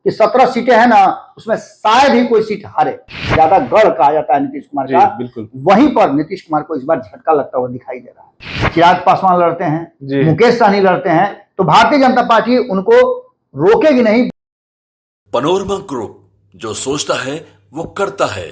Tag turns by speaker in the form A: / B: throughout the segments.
A: कि 17 सीटें हैं ना, उसमें शायद ही कोई सीट हारे। ज्यादा गढ़ कहा जाता है नीतीश कुमार का,
B: बिल्कुल
A: वहीं पर नीतीश कुमार को इस बार झटका लगता हुआ दिखाई दे रहा है। चिराग पासवान लड़ते हैं, मुकेश सहनी लड़ते हैं, तो भारतीय जनता पार्टी उनको रोकेगी नहीं।
C: पनोरमा ग्रुप, जो सोचता है वो करता है।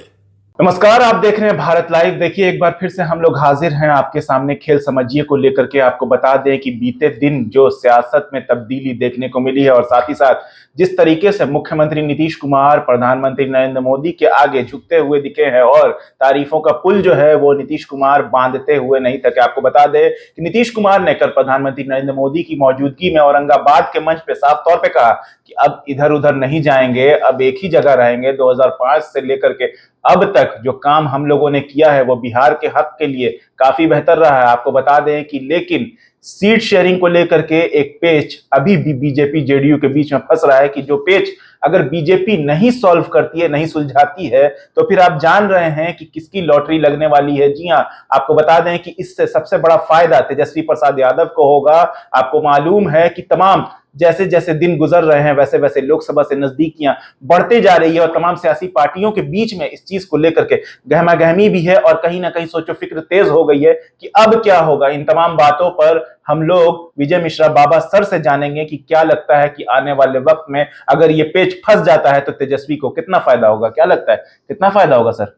B: नमस्कार, आप देख रहे हैं भारत लाइव। देखिए, एक बार फिर से हम लोग हाजिर हैं आपके सामने खेल समझिए को लेकर के। आपको बता दें कि बीते दिन जो सियासत में तब्दीली देखने को मिली है और साथ ही साथ जिस तरीके से मुख्यमंत्री नीतीश कुमार प्रधानमंत्री नरेंद्र मोदी के आगे झुकते हुए दिखे हैं और तारीफों का पुल जो है वो नीतीश कुमार बांधते हुए नहीं थके। आपको बता दें कि नीतीश कुमार ने कल प्रधानमंत्री नरेंद्र मोदी की मौजूदगी में औरंगाबाद के मंच पे साफ तौर पे कहा कि अब इधर उधर नहीं जाएंगे, अब एक ही जगह रहेंगे। 2005 से लेकर के अब तक जो काम हम लोगों ने किया है वो बिहार के हक के लिए काफी बेहतर रहा है। आपको बता दें कि लेकिन सीट शेयरिंग को लेकर के एक पेच अभी भी बीजेपी जेडीयू के बीच में फंस रहा है कि जो पेच अगर बीजेपी नहीं सॉल्व करती है, नहीं सुलझाती है, तो फिर आप जान रहे हैं कि किसकी लॉटरी लगने वाली है। जी हां, आपको बता दें कि इससे सबसे बड़ा फायदा तेजस्वी प्रसाद यादव को होगा। आपको मालूम है कि तमाम जैसे जैसे दिन गुजर रहे हैं वैसे वैसे लोकसभा से नजदीकियां बढ़ते जा रही है और तमाम सियासी पार्टियों के बीच में इस चीज को लेकर के गहमा गहमी भी है और कहीं ना कहीं सोचो फिक्र तेज हो गई है कि अब क्या होगा। इन तमाम बातों पर हम लोग विजय मिश्रा बाबा सर से जानेंगे कि क्या लगता है कि आने वाले वक्त में अगर ये पेच फंस जाता है तो तेजस्वी को कितना फायदा होगा। क्या लगता है, कितना फायदा होगा सर?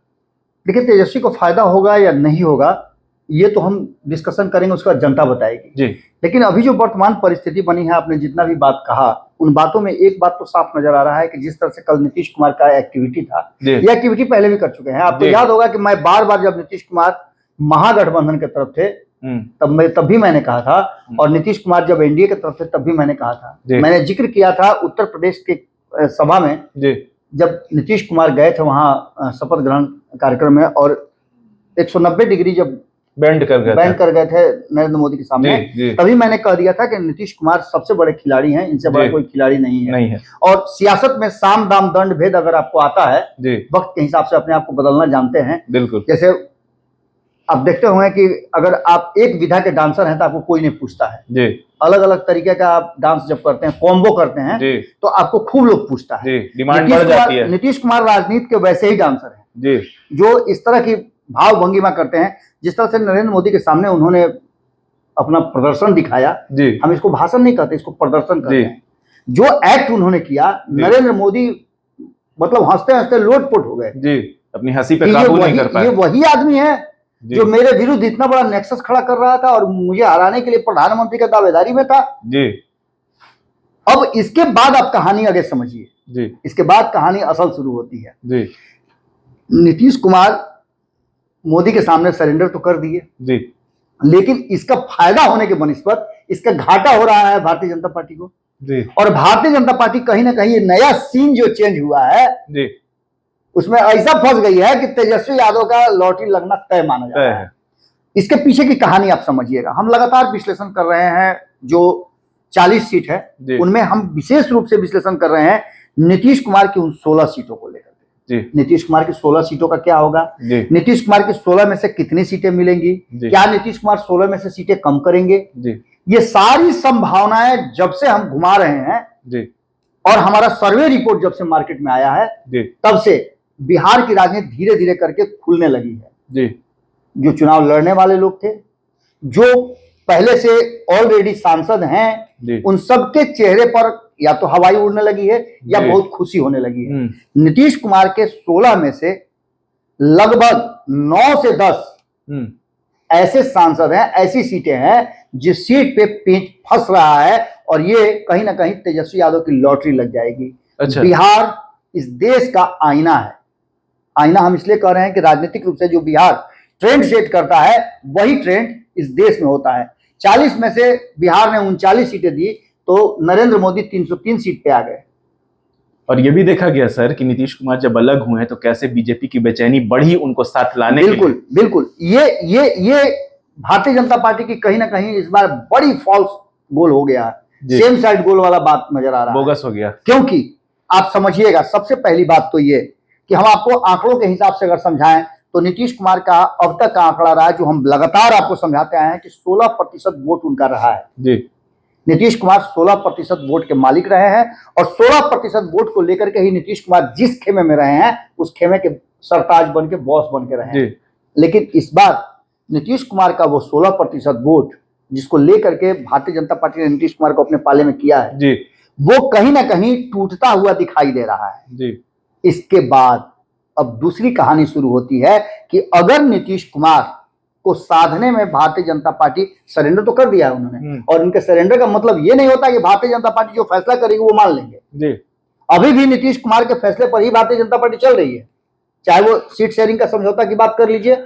A: देखिए, तेजस्वी को फायदा होगा या नहीं होगा ये तो हम डिस्कशन करेंगे, उसके बाद जनता बताएगी
B: जी।
A: लेकिन अभी जो वर्तमान परिस्थिति बनी है, आपने जितना भी बात कहा उन बातों में एक बात तो साफ नजर आ रहा है कि जिस तरह से कल नीतीश कुमार का एक्टिविटी था, ये एक्टिविटी पहले भी कर चुके हैं। आपको याद होगा कि मैं बार बार जब नीतीश कुमार महागठबंधन के तरफ थे तब भी मैंने कहा था, और नीतीश कुमार जब एनडीए के तरफ थे तब भी मैंने कहा था। मैंने जिक्र किया था उत्तर प्रदेश के सभा में जब नीतीश कुमार गए थे वहां शपथ ग्रहण कार्यक्रम में और 190 डिग्री जब बैंड कर गए थे नरेंद्र मोदी के सामने, तभी मैंने कह दिया था कि नीतीश कुमार सबसे बड़े खिलाड़ी हैं, इनसे बड़ा कोई खिलाड़ी नहीं है। और सियासत में साम दाम दंड भेद अगर आपको आता है, वक्त के हिसाब से अपने आप को बदलना जानते हैं। बिल्कुल, जैसे आप देखते होंगे कि अगर आप एक विधा के डांसर हैं तो आपको कोई नहीं पूछता है। अलग अलग तरीके का आप डांस जब करते हैं, कॉम्बो करते हैं, तो आपको खूब लोग पूछता है। डिमांड बढ़ जाती है। नीतीश कुमार राजनीति के वैसे ही डांसर हैं जो इस तरह की भाव भंगिमा करते हैं जिस तरह से नरेंद्र मोदी के सामने उन्होंने अपना प्रदर्शन दिखाया। हम इसको भाषण नहीं कहते, इसको प्रदर्शन कहते हैं। जो एक्ट उन्होंने किया, नरेंद्र मोदी मतलब हंसते हंसते लोटपोट हो गए।
B: अपनी हंसी पे काबू नहीं कर पाए।
A: ये वही आदमी है जो मेरे विरुद्ध इतना बड़ा नेक्सस खड़ा कर रहा था और मुझे हराने के लिए प्रधानमंत्री का दावेदारी में था। अब इसके बाद आप कहानी आगे समझिए। इसके बाद कहानी असल शुरू होती है। नीतीश कुमार मोदी के सामने सरेंडर तो कर दिए, लेकिन इसका फायदा होने के बनिस्बत इसका घाटा हो रहा है भारतीय जनता पार्टी को। और भारतीय जनता पार्टी कहीं ना कहीं ये नया सीन जो चेंज हुआ है उसमें ऐसा फंस गई है कि तेजस्वी यादव का लॉटरी लगना तय माना जा रहा है। इसके पीछे की कहानी आप समझिएगा। हम लगातार विश्लेषण कर रहे हैं, जो 40 सीट है उनमें हम विशेष रूप से विश्लेषण कर रहे हैं नीतीश कुमार की उन 16 सीटों को लेकर। नीतीश कुमार की 16 सीटों का क्या होगा, नीतीश कुमार की 16 में से कितनी सीटें मिलेंगी, क्या नीतीश कुमार 16 में से सीटें कम करेंगे, ये सारी संभावनाएं जब से हम घुमा रहे हैं और हमारा सर्वे रिपोर्ट जब से मार्केट में आया है तब से बिहार की राजनीति धीरे धीरे करके खुलने लगी है। जो चुनाव लड़ने वाले लोग थे, जो पहले से ऑलरेडी सांसद हैं, उन सबके चेहरे पर या तो हवाई उड़ने लगी है या बहुत खुशी होने लगी है। नीतीश कुमार के 16 में से लगभग 9 से 10 ऐसे सांसद हैं, ऐसी सीटें हैं जिस सीट पे पेच फंस रहा है और ये कहीं ना कहीं तेजस्वी यादव की लॉटरी लग जाएगी। बिहार इस देश का आईना है। आईना हम इसलिए कह रहे हैं कि राजनीतिक रूप से जो बिहार ट्रेंड सेट करता है वही ट्रेंड इस देश में होता है। 40 में से बिहार ने 39 सीटें दी तो नरेंद्र मोदी 303 सीट पे आ गए।
B: और ये भी देखा गया सर कि नीतीश कुमार जब अलग हुए हैं तो कैसे बीजेपी की बेचैनी बढ़ी उनको साथ लाने के लिए।
A: बिल्कुल ये भारतीय जनता पार्टी की कहीं ना कहीं इस बार बड़ी फॉल्स गोल हो गया है। सेम साइड गोल वाला बात नजर आ रहा है, बोगस हो गया। क्योंकि आप समझिएगा, सबसे पहली बात तो ये कि हम आपको आंकड़ों के हिसाब से अगर समझाएं तो नीतीश कुमार का अब तक का आंकड़ा रहा है, जो हम लगातार आपको समझाते आए हैं कि 16% वोट उनका रहा है। नीतीश कुमार 16% वोट के मालिक रहे हैं और 16% वोट को लेकर के ही नीतीश कुमार जिस खेमे में रहे हैं उस खेमे के सरताज बन के बॉस बन के रहे हैं। लेकिन इस बार नीतीश कुमार का वो 16% वोट जिसको लेकर के भारतीय जनता पार्टी ने नीतीश कुमार को अपने पाले में किया है जी, वो कहीं ना कहीं टूटता हुआ दिखाई दे रहा है जी। इसके बाद अब दूसरी कहानी शुरू होती है कि अगर नीतीश कुमार को साधने में भारतीय जनता पार्टी सरेंडर तो कर दिया है उन्होंने, और इनके सरेंडर का मतलब ये नहीं होता कि भारतीय जनता पार्टी जो फैसला करेगी वो मान लेंगे जी। अभी भी नीतीश कुमार के फैसले पर ही भारतीय जनता पार्टी चल रही है, चाहे वो सीट शेयरिंग का समझौता की बात कर लीजिए,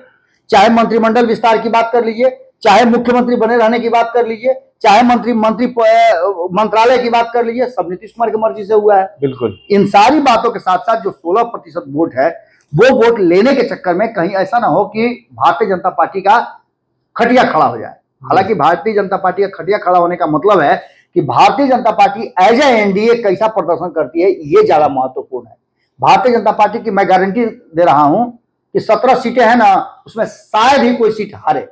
A: चाहे मंत्रिमंडल विस्तार की बात कर लीजिए, चाहे मुख्यमंत्री बने रहने की बात कर लीजिए, चाहे मंत्रालय की बात कर लीजिए, सब नीतीश कुमार की मर्जी से हुआ है। बिल्कुल। इन सारी बातों के साथ साथ जो 16% वोट है वो वोट लेने के चक्कर में कहीं ऐसा ना हो कि भारतीय जनता पार्टी का खटिया खड़ा हो जाए। हालांकि भारतीय जनता पार्टी का खटिया खड़ा होने का मतलब है कि Bharatiya Janata party as a NDA कैसा प्रदर्शन करती है, ये ज्यादा महत्वपूर्ण है। भारतीय जनता पार्टी की मैं गारंटी दे रहा हूं कि 17 सीटें हैं ना, उसमें शायद ही कोई सीट हारे।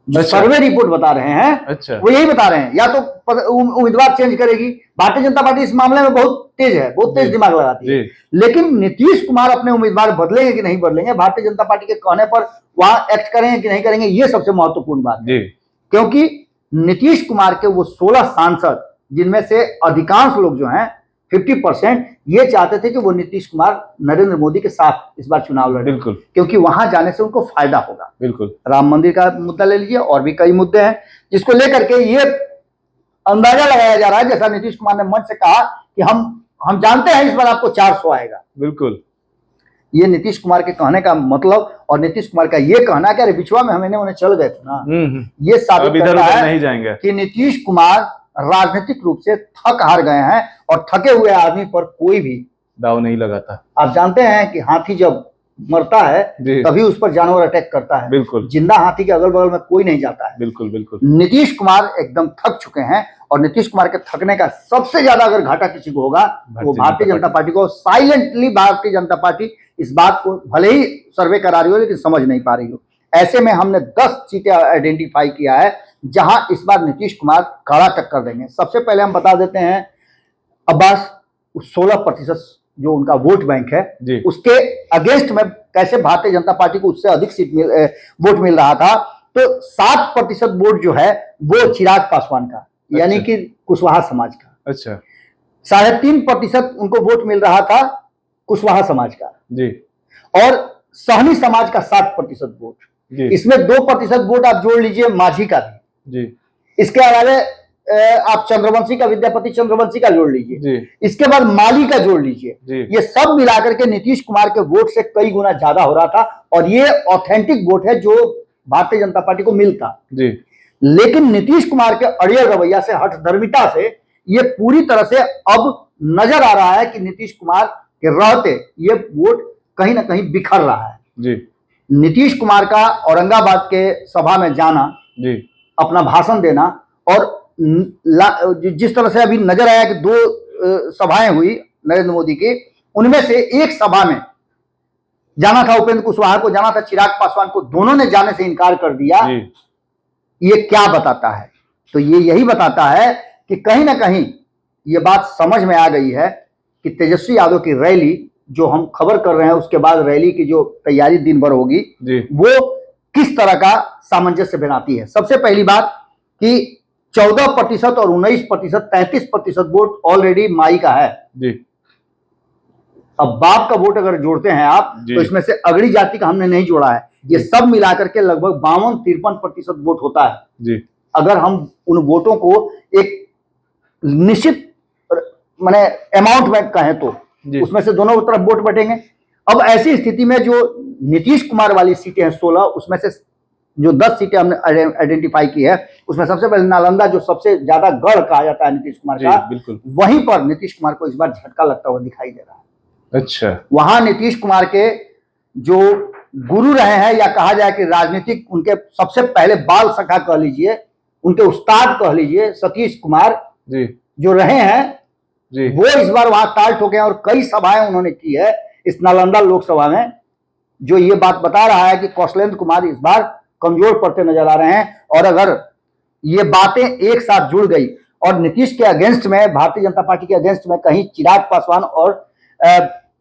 A: जो सर्वे रिपोर्ट बता रहे हैं वो यही बता रहे हैं, या तो उम्मीदवार चेंज करेगी। भारतीय जनता पार्टी इस मामले में बहुत तेज है, बहुत तेज दिमाग लगाती है। लेकिन नीतीश कुमार अपने उम्मीदवार बदलेंगे कि नहीं बदलेंगे, भारतीय जनता पार्टी के कहने पर वहां एक्ट करेंगे कि नहीं करेंगे, ये सबसे महत्वपूर्ण बात है। क्योंकि नीतीश कुमार के वो 16 सांसद जिनमें से अधिकांश लोग जो हैं 50% ये चाहते थे कि वो नीतीश कुमार नरेंद्र मोदी के साथ इस बार चुनाव लड़े। बिल्कुल। क्योंकि वहां जाने से उनको फायदा होगा। बिल्कुल। राम मंदिर का मुद्दा ले लीजिए, और भी कई मुद्दे हैं जिसको लेकर के ये अंदाजा लगाया जा रहा है, जैसा नीतीश कुमार ने मंच से कहा कि हम जानते हैं इस बार आपको 400 आएगा। बिल्कुल। ये नीतीश कुमार के कहने का मतलब, और नीतीश कुमार का ये कहना कि अरे बिछुआ में हम इन्हें चल गए थे ना, ये साबित करता है कि नीतीश कुमार राजनीतिक रूप से थक हार गए हैं और थके हुए आदमी पर कोई भी दाव नहीं लगाता। आप जानते हैं कि हाथी जब मरता है तभी उस पर जानवर अटैक करता है। बिल्कुल। जिंदा हाथी के अगल बगल में कोई नहीं जाता है। बिल्कुल बिल्कुल। नीतीश कुमार एकदम थक चुके हैं, और नीतीश कुमार के थकने का सबसे ज्यादा अगर घाटा किसी को होगा वो भारतीय जनता पार्टी को। साइलेंटली भारतीय जनता पार्टी इस बात को भले ही सर्वे करा रही हो लेकिन समझ नहीं पा रही हो। ऐसे में हमने 10 सीटें आइडेंटिफाई किया है जहां इस बार नीतीश कुमार कड़ा टक्कर देंगे। सबसे पहले हम बता देते हैं, अब्बास 16% जो उनका वोट बैंक है उसके अगेंस्ट में कैसे भारतीय जनता पार्टी को उससे अधिक वोट मिल रहा था। तो 7% वोट जो है वो चिराग पासवान का, यानी कि कुशवाहा समाज का। अच्छा। 3.5% उनको वोट मिल रहा था कुशवाहा समाज का जी, और सहनी समाज का 7% वोट। इसमें 2% वोट आप जोड़ लीजिए माझी का जी। इसके अलावा आप चंद्रवंशी का, विद्यापति चंद्रवंशी का जोड़ लीजिए, इसके बाद माली का जोड़ लीजिए। ये सब मिलाकर के नीतीश कुमार के वोट से कई गुना ज्यादा हो रहा था, और ये ऑथेंटिक वोट है जो भारतीय जनता पार्टी को मिलता जी। लेकिन नीतीश कुमार के अड़ियल रवैया से, हठधर्मिता से, ये पूरी तरह से अब नजर आ रहा है कि नीतीश कुमार के रहते ये वोट कहीं ना कहीं बिखर रहा है जी। नीतीश कुमार का औरंगाबाद के सभा में जाना जी, अपना भाषण देना, और जिस तरह से अभी नजर आया कि 2 सभाएं हुई नरेंद्र मोदी की, उनमें से एक सभा में जाना था उपेंद्र कुशवाहा को, जाना था चिराग पासवान को, दोनों ने जाने से इनकार कर दिया। ये क्या बताता है? तो ये यही बताता है कि कहीं ना कहीं ये बात समझ में आ गई है कि तेजस्वी यादव की रैली जो हम खबर कर रहे हैं, उसके बाद रैली की जो तैयारी दिन भर होगी वो किस तरह का सामंजस्य बनाती है। सबसे पहली बात कि 14% और 19%, 33% वोट ऑलरेडी माई का है जी। अब बाप का वोट अगर जोड़ते हैं आप तो इसमें से अगड़ी जाति का हमने नहीं जोड़ा है, ये सब मिलाकर के लगभग 52-53% वोट होता है जी। अगर हम उन वोटों को एक निश्चित माने अमाउंट में कहें तो उसमें से दोनों तरफ वोट बटेंगे। अब ऐसी स्थिति में जो नीतीश कुमार वाली सीटें हैं 16, उसमें से जो 10 सीटें हमने आइडेंटिफाई की है, उसमें सबसे पहले नालंदा जो सबसे ज्यादा गढ़ कहा जाता है नीतीश कुमार का, वहीं पर नीतीश कुमार को इस बार झटका लगता हुआ दिखाई दे रहा है। अच्छा। वहां नीतीश कुमार के जो गुरु रहे हैं, या कहा जाए कि राजनीतिक उनके सबसे पहले बाल सखा कह लीजिए, उनके उस्ताद कह लीजिए, सतीश कुमार जी, जो रहे हैं जी, वो इस बार वहां ताल ठोके हैं, और कई सभाएं उन्होंने की है इस नालंदा लोकसभा में, जो ये बात बता रहा है कि कौशलेंद्र कुमार इस बार कमजोर पड़ते नजर आ रहे हैं। और अगर ये बातें एक साथ जुड़ गई और नीतीश के अगेंस्ट में, भारतीय जनता पार्टी के अगेंस्ट में कहीं चिराग पासवान और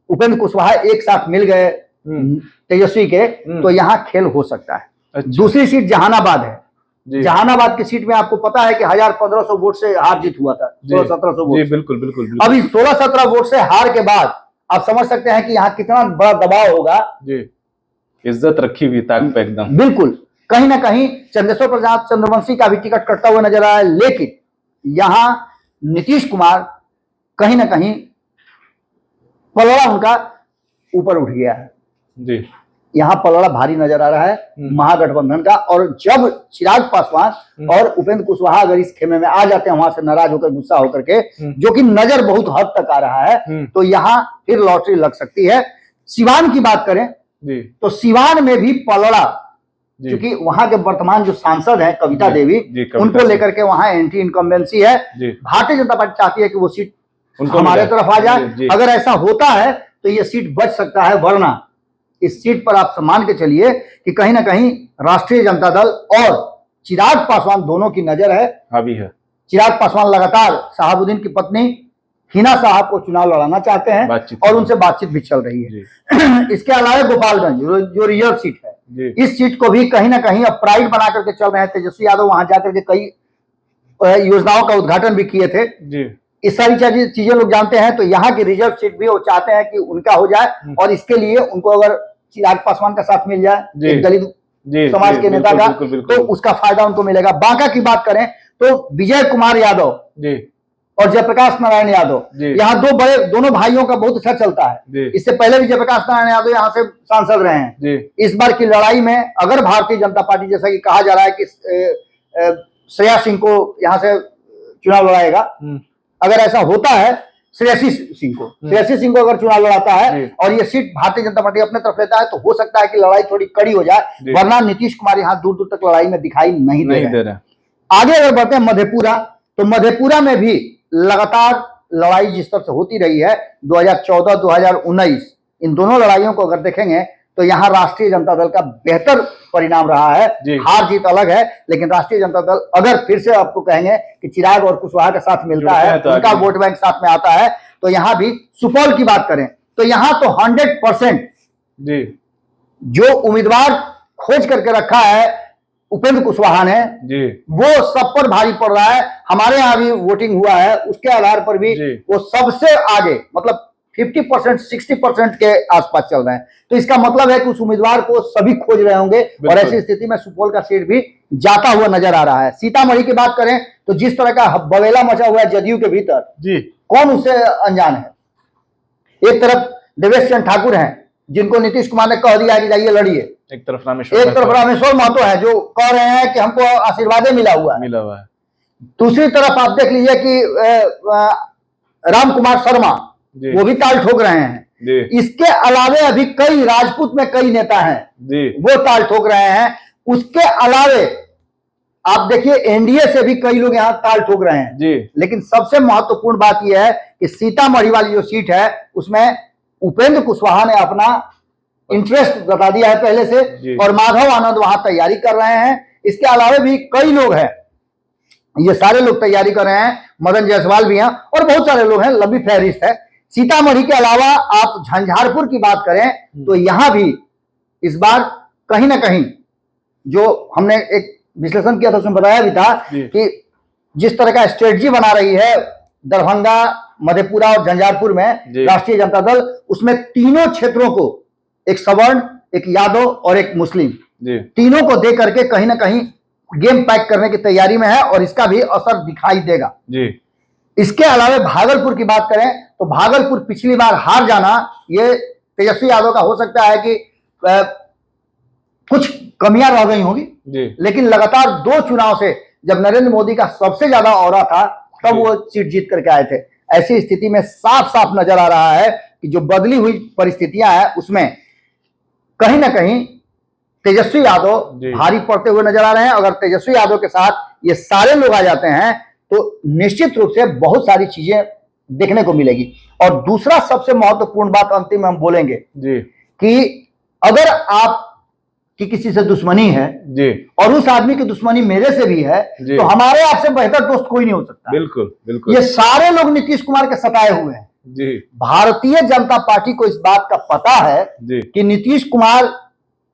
A: उपेंद्र कुशवाहा एक साथ मिल गए तेजस्वी के, तो यहाँ खेल हो सकता है।
B: अच्छा।
A: दूसरी सीट जहानाबाद है। जहानाबाद की सीट में आपको पता है कि 1500 वोट से हार जीत हुआ था, 1600-1700 वोट।
B: बिल्कुल बिल्कुल।
A: अब इस 16-17 वोट से हार के बाद आप समझ सकते हैं कि यहाँ कितना बड़ा दबाव होगा।
B: जी, इज्जत रखी हुई ताक पे एकदम।
A: बिल्कुल, कहीं ना कहीं चंद्रेश्वर प्रसाद चंद्रवंशी का भी टिकट कटता हुआ नजर आया, लेकिन यहां नीतीश कुमार कहीं ना कहीं पलड़ा उनका ऊपर उठ गया है
B: जी।
A: यहां पलड़ा भारी नजर आ रहा है महागठबंधन का। और जब चिराग पासवान और उपेंद्र कुशवाहा अगर इस खेमे में आ जाते हैं वहां से नाराज होकर, गुस्सा होकर के, जो कि नजर बहुत हद तक आ रहा है, तो यहां फिर लॉटरी लग सकती है। सिवान की बात करें
B: जी,
A: तो सिवान में भी पलड़ा, क्योंकि वहां के वर्तमान जो सांसद हैं कविता देवी, उनको लेकर के वहां एंटी इनकम्बेंसी है। भारतीय जनता पार्टी चाहती है कि वो सीट हमारे तरफ आ जाए। अगर ऐसा होता है तो ये सीट बच सकता है, वरना इस सीट पर आप मान के चलिए कि कहीं ना कहीं राष्ट्रीय जनता दल और चिराग पासवान दोनों की नजर है।
B: हावी है।
A: चिराग पासवान लगातार शहाबुद्दीन की पत्नी हिना साहब को चुनाव लड़ाना चाहते हैं और उनसे बातचीत भी चल रही है। इसके अलावा गोपालगंज जो रिजर्व सीट है, इस सीट को भी कहीं ना कहीं अब प्राइड बना करके चल रहे हैं। तेजस्वी यादव वहां जाकर के कई योजनाओं का उद्घाटन भी किए थे। इस सारी चीजें लोग जानते हैं। तो यहाँ की रिजर्व सीट भी वो चाहते हैं कि उनका हो जाए, और इसके लिए उनको अगर चिराग पासवान का साथ मिल जाए, एक दलित समाज के नेता का, तो उसका फायदा उनको मिलेगा। बांका की बात करें तो विजय कुमार यादव और जयप्रकाश नारायण यादव, यहाँ दोनों भाइयों का बहुत अच्छा चलता है। इससे पहले भी जयप्रकाश नारायण यादव यहाँ से सांसद रहे हैं। इस बार की लड़ाई में अगर भारतीय जनता पार्टी, जैसा कि कहा जा रहा है कि श्रेया सिंह को यहाँ से चुनाव लड़ाएगा, अगर ऐसा होता है, श्रेयसी सिंह को अगर चुनाव लड़ाता है और ये सीट भारतीय जनता पार्टी अपने तरफ लेता है, तो हो सकता है कि लड़ाई थोड़ी कड़ी हो जाए, वरना नीतीश कुमार यहाँ दूर दूर तक लड़ाई में दिखाई नहीं दे रहे। आगे अगर बढ़ते हैं मधेपुरा, तो मधेपुरा में भी लगातार लड़ाई जिस तरह से होती रही है 2014-2019, इन दोनों लड़ाइयों को अगर देखेंगे तो यहाँ राष्ट्रीय जनता दल का बेहतर परिणाम रहा है। हार जीत अलग है, लेकिन राष्ट्रीय जनता दल अगर फिर से आपको कहेंगे कि चिराग और कुशवाहा के साथ मिलता है, तो उनका वोट बैंक साथ में आता है, तो यहाँ भी सुपौल की बात करें तो यहाँ तो 100% जो उम्मीदवार खोज करके रखा है उपेंद्र कुशवाहा ने, वो सब पर भारी पड़ रहा है। हमारे यहाँ भी वोटिंग हुआ है, उसके आधार पर भी वो सबसे आगे, मतलब 50%, 60% के आसपास चल रहे हैं। तो इसका मतलब है कि उस उम्मीदवार को सभी खोज रहे होंगे, और ऐसी स्थिति में सुपौल का सीट भी जाता हुआ नजर आ रहा है। सीतामढ़ी की बात करें तो जिस तरह का बवेला मचा हुआ है जदयू के भीतर, कौन उससे अनजान है। एक तरफ देवेश चंद्र ठाकुर हैं, जिनको नीतीश कुमार ने कह दिया कि जाइए लड़िए। एक तरफ रामेश्वर महतो है, जो कह रहे हैं कि हमको आशीर्वाद मिला हुआ है। दूसरी तरफ आप देख लीजिए कि राम कुमार शर्मा, वो भी ताल ठोक रहे हैं। इसके अलावे अभी कई राजपूत में कई नेता हैं, वो ताल ठोक रहे हैं। उसके अलावे आप देखिए एनडीए से भी कई लोग यहाँ ताल ठोक रहे हैं। लेकिन सबसे महत्वपूर्ण बात यह है कि सीतामढ़ी वाली जो सीट है, उसमें उपेंद्र कुशवाहा ने अपना इंटरेस्ट बता दिया है पहले से, और माधव आनंद वहां तैयारी कर रहे हैं। इसके अलावे भी कई लोग हैं, ये सारे लोग तैयारी कर रहे हैं। मदन जायसवाल भी हैं और बहुत सारे लोग हैं, लंबी फहरिस्त है। सीतामढ़ी के अलावा आप झंझारपुर की बात करें तो यहां भी इस बार कहीं ना कहीं, जो हमने एक विश्लेषण किया था उसमें बताया भी था कि जिस तरह का स्ट्रेटजी बना रही है दरभंगा, मधेपुरा और झंझारपुर में राष्ट्रीय जनता दल, उसमें तीनों क्षेत्रों को, एक सवर्ण, एक यादव और एक मुस्लिम, तीनों को दे करके कहीं ना कहीं गेम पैक करने की तैयारी में है, और इसका भी असर दिखाई देगा। इसके अलावा भागलपुर की बात करें तो भागलपुर पिछली बार हार जाना, ये तेजस्वी यादव का हो सकता है कि कुछ कमियां रह गई होंगी, लेकिन लगातार 2 चुनाव से जब नरेंद्र मोदी का सबसे ज्यादा औरा था, तब वो सीट जीत करके आए थे। ऐसी स्थिति में साफ साफ नजर आ रहा है कि जो बदली हुई परिस्थितियां हैं, उसमें कहीं ना कहीं तेजस्वी यादव भारी पड़ते हुए नजर आ रहे हैं। अगर तेजस्वी यादव के साथ ये सारे लोग आ जाते हैं तो निश्चित रूप से बहुत सारी चीजें देखने को मिलेगी। और दूसरा सबसे महत्वपूर्ण बात अंतिम में हम बोलेंगे कि अगर आप कि किसी से दुश्मनी है
B: जी,
A: और उस आदमी की दुश्मनी मेरे से भी है,
B: जी,
A: तो हमारे आपसे बेहतर दोस्त कोई नहीं हो सकता।
B: बिल्कुल बिल्कुल।
A: ये सारे लोग नीतीश कुमार के सताए हुए हैं।
B: जी
A: भारतीय जनता पार्टी को इस बात का पता है
B: जी,
A: कि नीतीश कुमार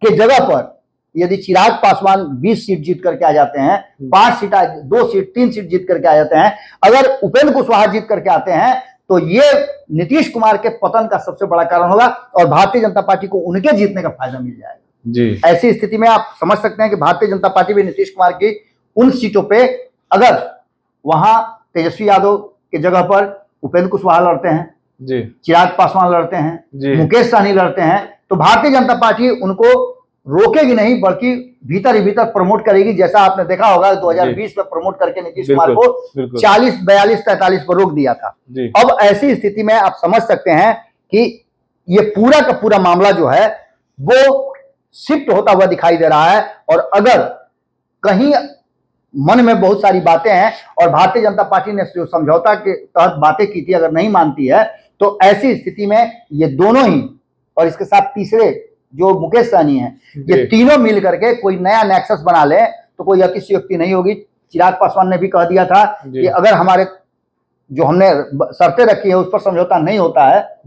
A: के जगह पर यदि चिराग पासवान 20 सीट जीत करके आ जाते हैं, 5 सीट 2 सीट 3 सीट जीत करके आ जाते हैं, अगर उपेंद्र कुशवाहा जीत करके आते हैं, तो ये नीतीश कुमार के पतन का सबसे बड़ा कारण होगा और भारतीय जनता पार्टी को उनके जीतने का फायदा मिल जाएगा
B: जी।
A: ऐसी स्थिति में आप समझ सकते हैं कि भारतीय जनता पार्टी भी नीतीश कुमार की उन सीटों पे, अगर वहां तेजस्वी यादव के जगह पर उपेंद्र कुशवाहा लड़ते हैं
B: जी,
A: चिराग पासवान लड़ते हैं, मुकेश सहनी लड़ते हैं, तो भारतीय जनता पार्टी उनको रोकेगी नहीं बल्कि भीतर ही भीतर प्रमोट करेगी। जैसा आपने देखा होगा 2020 में प्रमोट करके नीतीश कुमार को 40, 42, 43 पर रोक दिया था। अब ऐसी स्थिति में आप समझ सकते हैं कि ये पूरा का पूरा मामला जो है वो शिफ्ट होता हुआ दिखाई दे रहा है। और अगर कहीं मन में बहुत सारी बातें हैं और भारतीय जनता पार्टी ने जो समझौता के तहत बातें की थी अगर नहीं मानती है, तो ऐसी स्थिति में ये दोनों ही और इसके साथ तीसरे जो मुकेश सहनी है, ये तीनों मिल करके कोई नया नेक्सस बना ले तो कोई अतिशयोक्ति नहीं होगी। चिराग पासवान ने भी कह दिया था कि अगर हमारे जो हमने शर्तें रखी है उस पर समझौता नहीं होता है,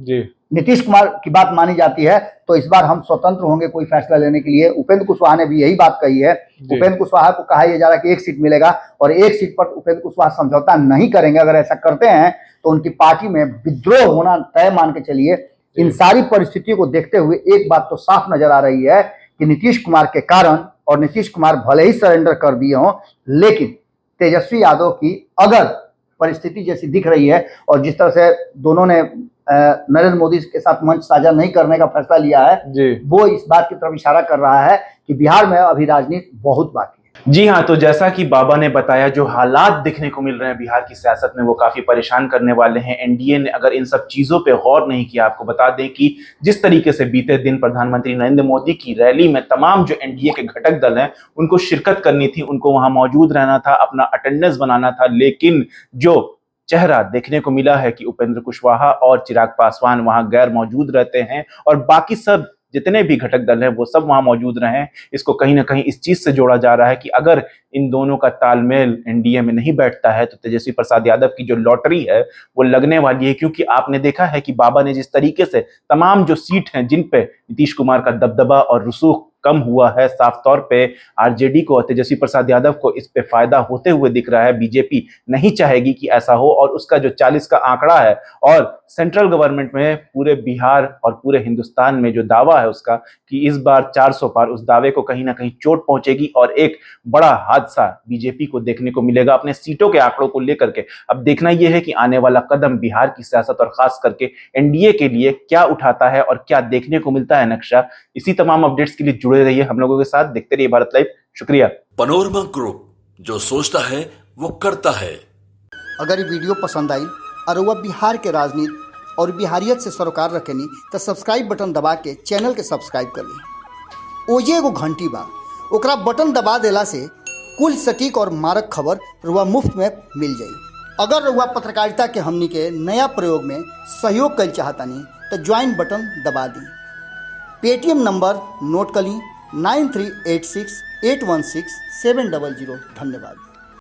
A: नीतीश कुमार की बात मानी जाती है, तो इस बार हम स्वतंत्र होंगे कोई फैसला लेने के लिए। उपेंद्र कुशवाहा ने भी यही बात कही है। उपेंद्र कुशवाहा को कहा यह जा रहा है कि 1 सीट मिलेगा और 1 सीट पर उपेंद्र कुशवाहा समझौता नहीं करेंगे। अगर ऐसा करते हैं तो उनकी पार्टी में विद्रोह होना तय मान के चलिए। इन सारी परिस्थितियों को देखते हुए एक बात तो साफ नजर आ रही है कि नीतीश कुमार के कारण, और नीतीश कुमार भले ही सरेंडर कर दिए हों, लेकिन तेजस्वी यादव की अगर परिस्थिति जैसी दिख रही है और जिस तरह से दोनों ने नरेंद्र मोदी के साथ मंच साझा नहीं करने का फैसला लिया है, वो इस बात की तरफ इशारा कर रहा है कि बिहार में अभी राजनीति बहुत बाकी है।
B: जी हाँ, तो जैसा कि बाबा ने बताया, जो हालात देखने को मिल रहे हैं बिहार की सियासत में वो काफी परेशान करने वाले हैं। एनडीए ने अगर इन सब चीजों पे गौर नहीं किया, आपको बता दें कि जिस तरीके से बीते दिन प्रधानमंत्री नरेंद्र मोदी की रैली में तमाम जो एनडीए के घटक दल हैं उनको शिरकत करनी थी, उनको वहां मौजूद रहना था, अपना अटेंडेंस बनाना था, लेकिन जो चेहरा देखने को मिला है कि उपेंद्र कुशवाहा और चिराग पासवान वहां गैर मौजूद रहते हैं और बाकी सब जितने भी घटक दल हैं वो सब वहां मौजूद रहे। इसको कहीं ना कहीं इस चीज से जोड़ा जा रहा है कि अगर इन दोनों का तालमेल एनडीए में नहीं बैठता है तो तेजस्वी प्रसाद यादव की जो लॉटरी है वो लगने वाली है। क्योंकि आपने देखा है कि बाबा ने जिस तरीके से तमाम जो सीट हैं जिन पे नीतीश कुमार का दबदबा और रसूख कम हुआ है, साफ तौर पे आरजेडी को और तेजस्वी प्रसाद यादव को इस पे फायदा होते हुए दिख रहा है। बीजेपी नहीं चाहेगी कि ऐसा हो और उसका जो 40 का आंकड़ा है और सेंट्रल गवर्नमेंट में पूरे बिहार और पूरे हिंदुस्तान में जो दावा है उसका कि इस बार 400 पार, उस दावे को कहीं ना कहीं चोट पहुंचेगी और एक बड़ा हादसा बीजेपी को देखने को मिलेगा अपने सीटों के आंकड़ों को लेकर के। अब देखना यह है कि आने वाला कदम बिहार की सियासत और खास करके एनडीए के लिए क्या उठाता है और क्या देखने को मिलता है नक्शा। इसी तमाम अपडेट्स के लिए जुड़े रहिए हम लोगों के साथ, देखते रहिए भारत लाइव। शुक्रिया।
C: पनोरमा ग्रुप, जो सोचता है वो करता है।
A: अगर ये वीडियो पसंद आई और वह बिहार के राजनीति और बिहारियत से सरोकार रखेनी तो सब्सक्राइब बटन दबा के चैनल के सब्सक्राइब कर ली। ओजे एगो घंटी बा, ओकरा बटन दबा देला से कुल सटीक और मारक खबर रुआ मुफ्त में मिल जाई। अगर रुआ पत्रकारिता के हमनी के नया प्रयोग में सहयोग कर चाहतानी तो ज्वाइन बटन दबा दी। पेटीएम नंबर नोट कर ली 9386816700। धन्यवाद।